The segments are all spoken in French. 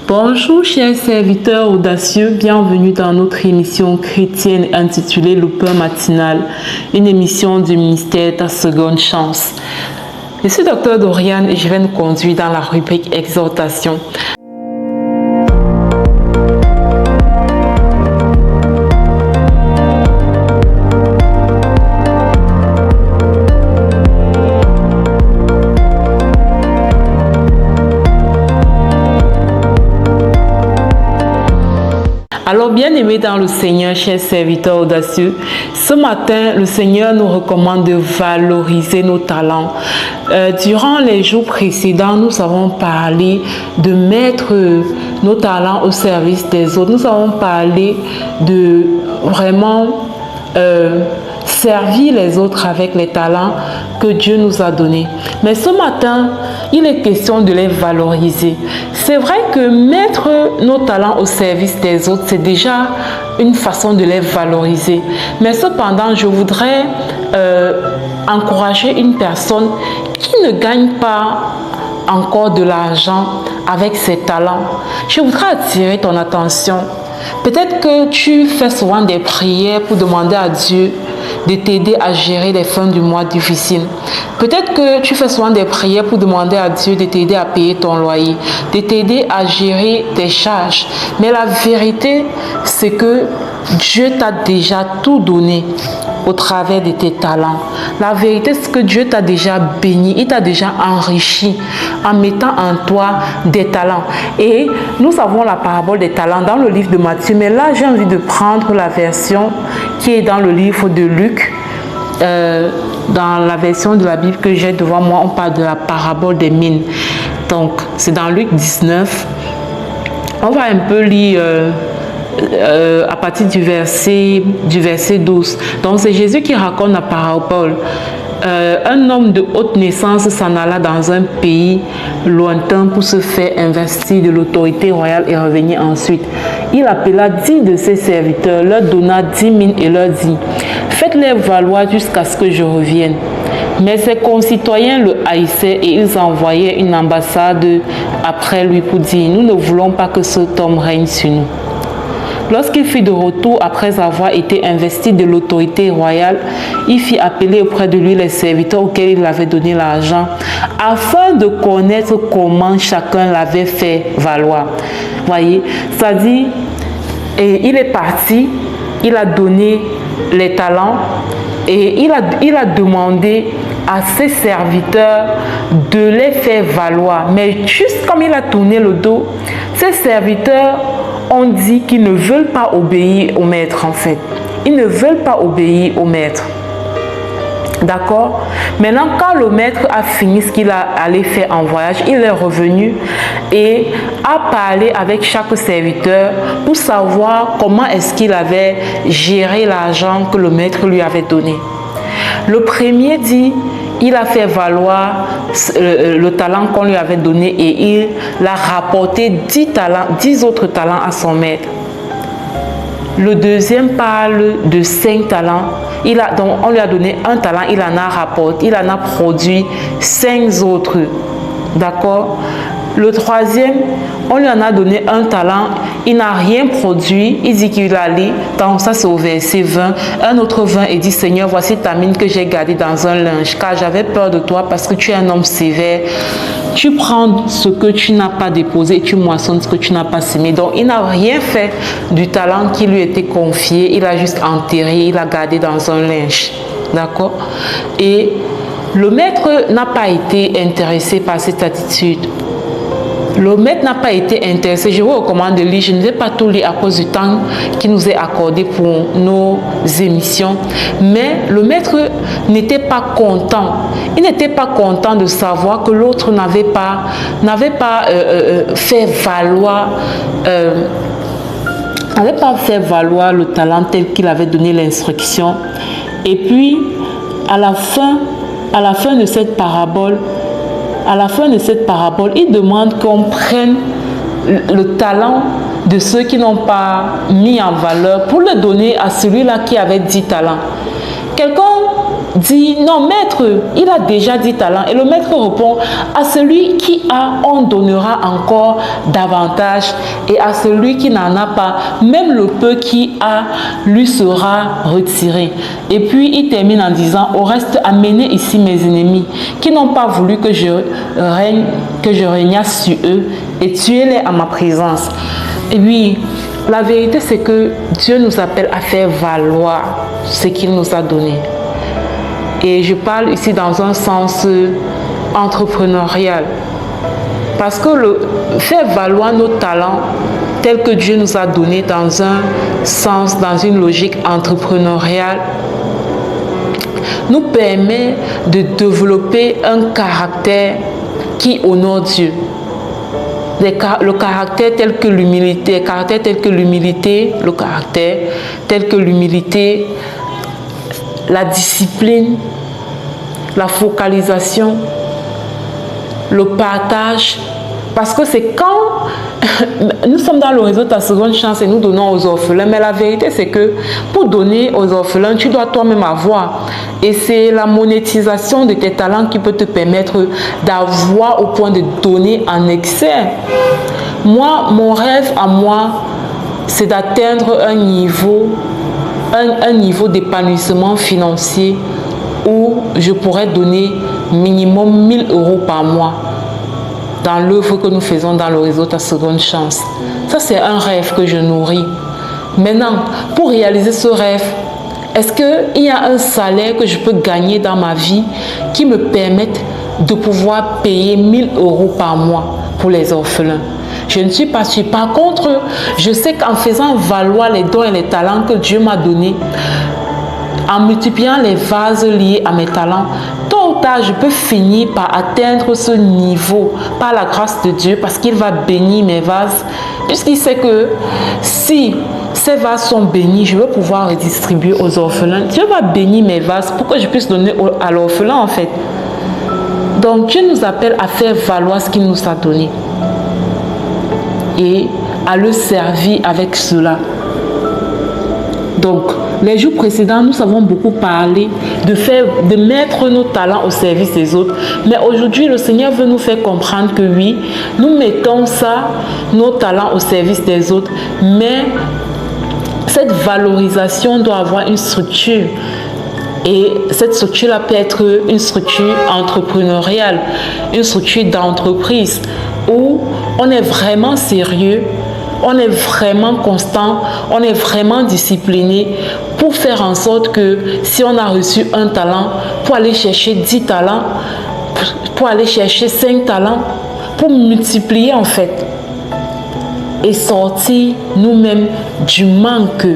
Bonjour chers serviteurs audacieux, bienvenue dans notre émission chrétienne intitulée Le Pain Matinal, une émission du ministère Ta Seconde Chance. Je suis Dr Doriane et je vais nous conduire dans la rubrique Exhortation. Alors, bien-aimés dans le Seigneur, chers serviteurs audacieux, ce matin, le Seigneur nous recommande de valoriser nos talents. Durant les jours précédents, nous avons parlé de mettre nos talents au service des autres. Nous avons parlé de vraiment servir les autres avec les talents que Dieu nous a donnés. Mais ce matin, il est question de les valoriser. C'est vrai que mettre nos talents au service des autres, c'est déjà une façon de les valoriser. Mais cependant, je voudrais encourager une personne qui ne gagne pas encore de l'argent avec ses talents. Je voudrais attirer ton attention. Peut-être que tu fais souvent des prières pour demander à Dieu de t'aider à gérer les fins du mois difficiles. Peut-être que tu fais souvent des prières pour demander à Dieu de t'aider à payer ton loyer, de t'aider à gérer tes charges. Mais la vérité, c'est que Dieu t'a déjà tout donné au travers de tes talents. La vérité, c'est que Dieu t'a déjà béni, il t'a déjà enrichi en mettant en toi des talents. Et nous avons la parabole des talents dans le livre de Matthieu, mais là, j'ai envie de prendre la version qui est dans le livre de Luc. Dans la version de la Bible que j'ai devant moi, on parle de la parabole des mines. Donc, c'est dans Luc 19. On va un peu lire à partir du verset 12. Donc, c'est Jésus qui raconte la parabole. Un homme de haute naissance s'en alla dans un pays lointain pour se faire investir de l'autorité royale et revenir ensuite. Il appela 10 de ses serviteurs, leur donna 10 mines et leur dit: faites-les valoir jusqu'à ce que je revienne. Mais ses concitoyens le haïssaient et ils envoyaient une ambassade après lui pour dire: nous ne voulons pas que cet homme règne sur nous. Lorsqu'il fut de retour après avoir été investi de l'autorité royale, il fit appeler auprès de lui les serviteurs auxquels il avait donné l'argent, afin de connaître comment chacun l'avait fait valoir. Voyez, c'est-à-dire, il est parti, il a donné les talents et il a demandé à ses serviteurs de les faire valoir. Mais juste comme il a tourné le dos, ses serviteurs ont dit qu'ils ne veulent pas obéir au maître en fait. Ils ne veulent pas obéir au maître. D'accord? Maintenant, quand le maître a fini ce qu'il allait faire en voyage, il est revenu et a parlé avec chaque serviteur pour savoir comment est-ce qu'il avait géré l'argent que le maître lui avait donné. Le premier dit: il a fait valoir le talent qu'on lui avait donné et il a rapporté 10 autres talents à son maître. Le deuxième parle de 5 talents. Donc on lui a donné un talent, il en a rapporté, il en a produit 5 autres. D'accord? Le troisième, on lui en a donné un talent, il n'a rien produit, il dit qu'il allait, donc ça c'est au verset 20, un autre 20 et dit: Seigneur, voici ta mine que j'ai gardée dans un linge, car j'avais peur de toi parce que tu es un homme sévère. Tu prends ce que tu n'as pas déposé et tu moissonnes ce que tu n'as pas semé. Donc il n'a rien fait du talent qui lui était confié, il a juste enterré, il a gardé dans un linge. D'accord? Et le maître n'a pas été intéressé par cette attitude. Le maître n'a pas été intéressé. Je vous recommande de lire. Je ne vais pas tout lire à cause du temps qui nous est accordé pour nos émissions. Mais le maître n'était pas content. Il n'était pas content de savoir que l'autre n'avait pas fait valoir le talent tel qu'il avait donné l'instruction. Et puis, à la fin de cette parabole, il demande qu'on prenne le talent de ceux qui n'ont pas mis en valeur pour le donner à celui-là qui avait 10 talents. Quelqu'un dit, non maître, il a déjà 10 talents. Et le maître répond, à celui qui a, on donnera encore davantage. Et à celui qui n'en a pas, même le peu qui a, lui sera retiré. Et puis il termine en disant, au reste, amenez ici mes ennemis, qui n'ont pas voulu que je régnasse sur eux, et tuez-les à ma présence. Et oui, la vérité c'est que Dieu nous appelle à faire valoir ce qu'il nous a donné. Et je parle ici dans un sens entrepreneurial. Parce que faire valoir nos talents tels que Dieu nous a donnés dans un sens, dans une logique entrepreneuriale, nous permet de développer un caractère qui honore Dieu. Le caractère tel que l'humilité, la discipline, la focalisation, le partage. Parce que c'est quand nous sommes dans le réseau Ta Seconde Chance et nous donnons aux orphelins. Mais la vérité, c'est que pour donner aux orphelins, tu dois toi-même avoir. Et c'est la monétisation de tes talents qui peut te permettre d'avoir au point de donner en excès. Moi, mon rêve à moi, c'est d'atteindre un niveau d'épanouissement financier où je pourrais donner minimum 1 000 € par mois dans l'œuvre que nous faisons dans le réseau Ta Seconde Chance. Ça, c'est un rêve que je nourris. Maintenant, pour réaliser ce rêve, est-ce qu'il y a un salaire que je peux gagner dans ma vie qui me permette de pouvoir payer 1 000 € par mois pour les orphelins? Je ne suis pas sûre. Par contre, je sais qu'en faisant valoir les dons et les talents que Dieu m'a donnés, en multipliant les vases liés à mes talents, tôt ou tard, je peux finir par atteindre ce niveau par la grâce de Dieu, parce qu'il va bénir mes vases, puisqu'il sait que si ces vases sont bénis, je vais pouvoir redistribuer aux orphelins. Dieu va bénir mes vases pour que je puisse donner à l'orphelin en fait. Donc Dieu nous appelle à faire valoir ce qu'il nous a donné et à le servir avec cela. Donc, les jours précédents, nous avons beaucoup parlé de mettre nos talents au service des autres. Mais aujourd'hui, le Seigneur veut nous faire comprendre que oui, nous mettons ça, nos talents au service des autres. Mais cette valorisation doit avoir une structure. Et cette structure-là peut être une structure entrepreneuriale, une structure d'entreprise où on est vraiment sérieux, on est vraiment constant, on est vraiment discipliné pour faire en sorte que si on a reçu un talent, pour aller chercher 10 talents, pour aller chercher 5 talents, pour multiplier en fait et sortir nous-mêmes du manque,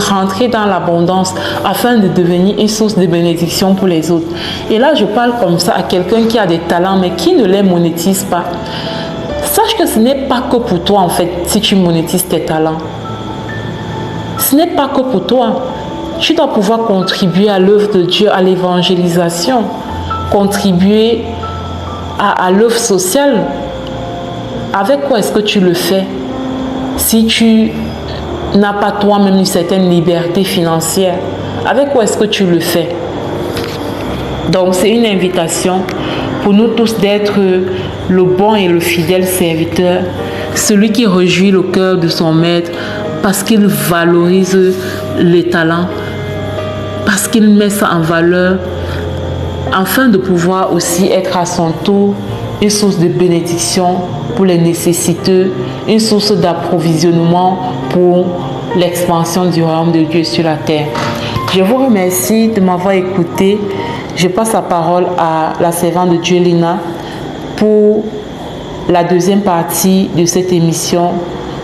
rentrer dans l'abondance afin de devenir une source de bénédiction pour les autres. Et là, je parle comme ça à quelqu'un qui a des talents mais qui ne les monétise pas. Sache que ce n'est pas que pour toi en fait si tu monétises tes talents. Ce n'est pas que pour toi. Tu dois pouvoir contribuer à l'œuvre de Dieu, à l'évangélisation, contribuer à l'œuvre sociale. Avec quoi est-ce que tu le fais? Si tu n'as pas toi-même une certaine liberté financière, avec quoi est-ce que tu le fais? Donc c'est une invitation pour nous tous d'être le bon et le fidèle serviteur, celui qui réjouit le cœur de son maître parce qu'il valorise les talents, parce qu'il met ça en valeur, afin de pouvoir aussi être à son tour une source de bénédiction pour les nécessiteux, une source d'approvisionnement pour l'expansion du royaume de Dieu sur la terre. Je vous remercie de m'avoir écouté. Je passe la parole à la servante de Dieu, Lina, pour la deuxième partie de cette émission.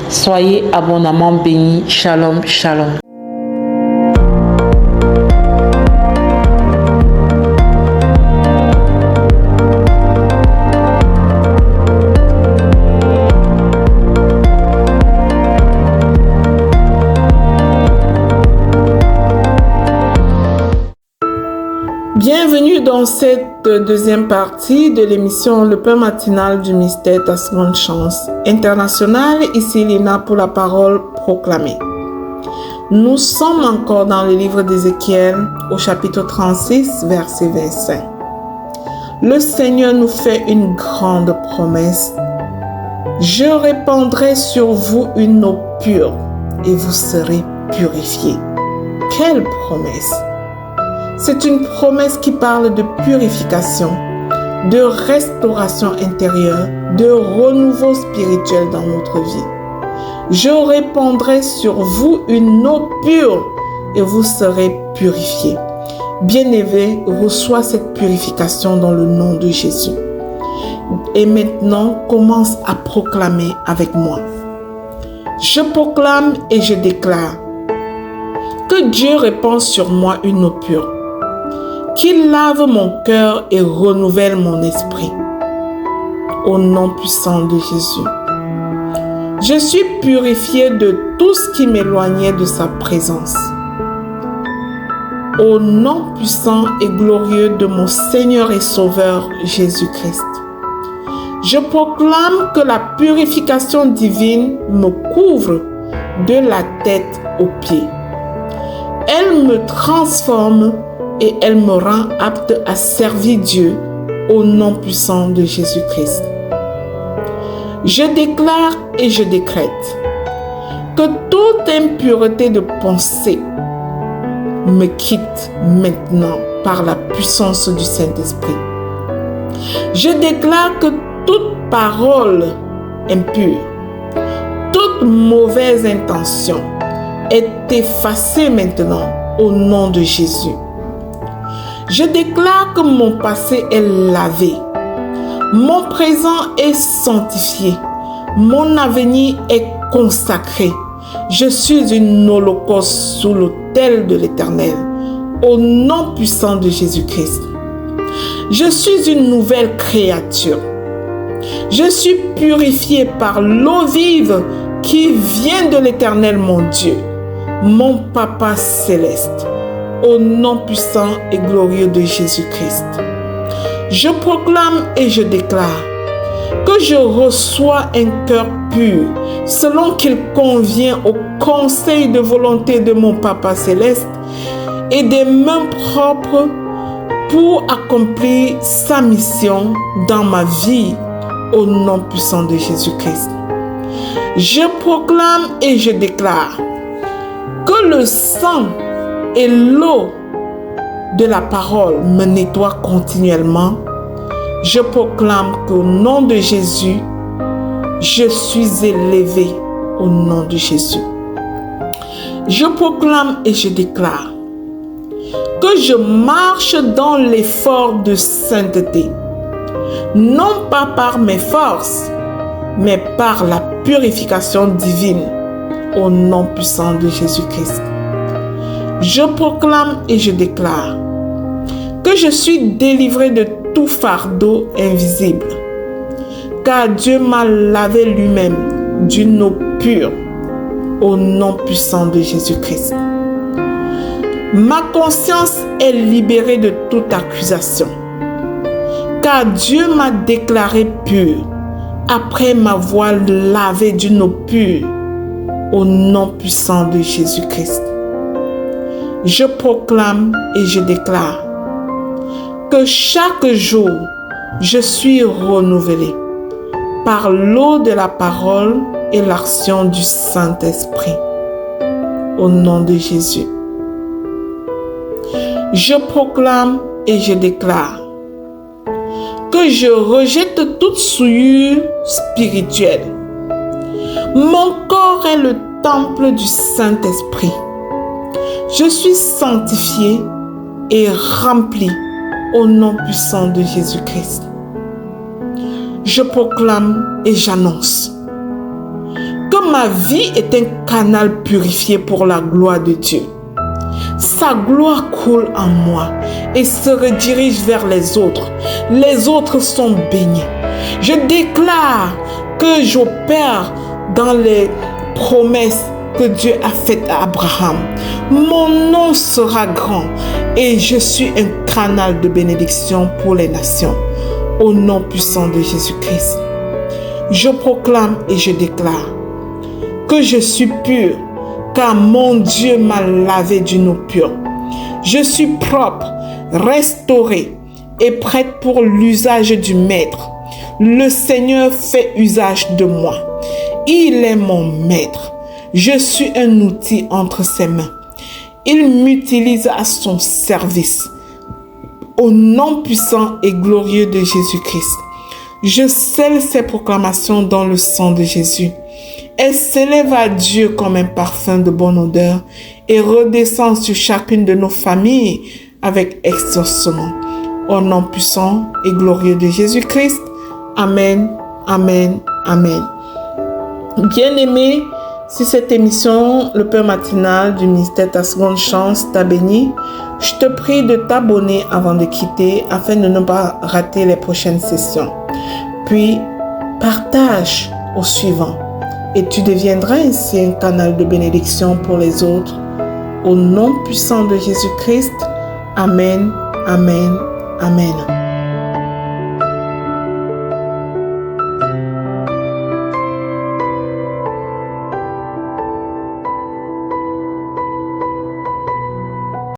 Soyez abondamment bénis. Shalom, shalom. Bienvenue dans cette deuxième partie de l'émission Le Pain matinal du mystère Ta Seconde Chance international. Ici Lina pour la parole proclamée. Nous sommes encore dans le livre d'Ézéchiel au chapitre 36, verset 25. Le Seigneur nous fait une grande promesse. Je répandrai sur vous une eau pure et vous serez purifiés. Quelle promesse! C'est une promesse qui parle de purification, de restauration intérieure, de renouveau spirituel dans notre vie. Je répandrai sur vous une eau pure et vous serez purifiés. Bien-aimé, reçois cette purification dans le nom de Jésus. Et maintenant, commence à proclamer avec moi. Je proclame et je déclare que Dieu répand sur moi une eau pure, qu'il lave mon cœur et renouvelle mon esprit. Au nom puissant de Jésus. Je suis purifié de tout ce qui m'éloignait de sa présence. Au nom puissant et glorieux de mon Seigneur et Sauveur Jésus-Christ. Je proclame que la purification divine me couvre de la tête aux pieds. Elle me transforme et elle me rend apte à servir Dieu au nom puissant de Jésus-Christ. Je déclare et je décrète que toute impureté de pensée me quitte maintenant par la puissance du Saint-Esprit. Je déclare que toute parole impure, toute mauvaise intention est effacée maintenant au nom de Jésus. Je déclare que mon passé est lavé. Mon présent est sanctifié. Mon avenir est consacré. Je suis une holocauste sous l'autel de l'Éternel. Au nom puissant de Jésus-Christ. Je suis une nouvelle créature. Je suis purifié par l'eau vive qui vient de l'Éternel mon Dieu, mon Papa céleste. Au nom puissant et glorieux de Jésus-Christ. Je proclame et je déclare que je reçois un cœur pur, selon qu'il convient au conseil de volonté de mon Papa céleste et des mains propres pour accomplir sa mission dans ma vie au nom puissant de Jésus-Christ. Je proclame et je déclare que le sang et l'eau de la parole me nettoie continuellement. Je proclame qu'au nom de Jésus, je suis élevé au nom de Jésus. Je proclame et je déclare que je marche dans l'effort de sainteté, non pas par mes forces, mais par la purification divine au nom puissant de Jésus-Christ. Je proclame et je déclare que je suis délivré de tout fardeau invisible, car Dieu m'a lavé lui-même d'une eau pure au nom puissant de Jésus-Christ. Ma conscience est libérée de toute accusation, car Dieu m'a déclaré pur après m'avoir lavé d'une eau pure au nom puissant de Jésus-Christ. Je proclame et je déclare que chaque jour, je suis renouvelé par l'eau de la parole et l'action du Saint-Esprit. Au nom de Jésus. Je proclame et je déclare que je rejette toute souillure spirituelle. Mon corps est le temple du Saint-Esprit. Je suis sanctifié et rempli au nom puissant de Jésus-Christ. Je proclame et j'annonce que ma vie est un canal purifié pour la gloire de Dieu. Sa gloire coule en moi et se redirige vers les autres. Les autres sont bénis. Je déclare que j'opère dans les promesses que Dieu a faites à Abraham. Mon nom sera grand et je suis un canal de bénédiction pour les nations. Au nom puissant de Jésus-Christ. Je proclame et je déclare que je suis pur, car mon Dieu m'a lavé d'une eau pure. Je suis propre, restaurée et prête pour l'usage du Maître. Le Seigneur fait usage de moi. Il est mon Maître. Je suis un outil entre ses mains. Il m'utilise à son service. Au nom puissant et glorieux de Jésus-Christ, je scelle ces proclamations dans le sang de Jésus. Elles s'élèvent à Dieu comme un parfum de bonne odeur et redescendent sur chacune de nos familles avec exaucement. Au nom puissant et glorieux de Jésus-Christ. Amen, amen, amen. Bien-aimés, si cette émission, le Père matinal du ministère Ta Seconde Chance, t'a béni, je te prie de t'abonner avant de quitter afin de ne pas rater les prochaines sessions. Puis, partage au suivant et tu deviendras ainsi un canal de bénédiction pour les autres. Au nom puissant de Jésus-Christ, Amen, Amen, Amen.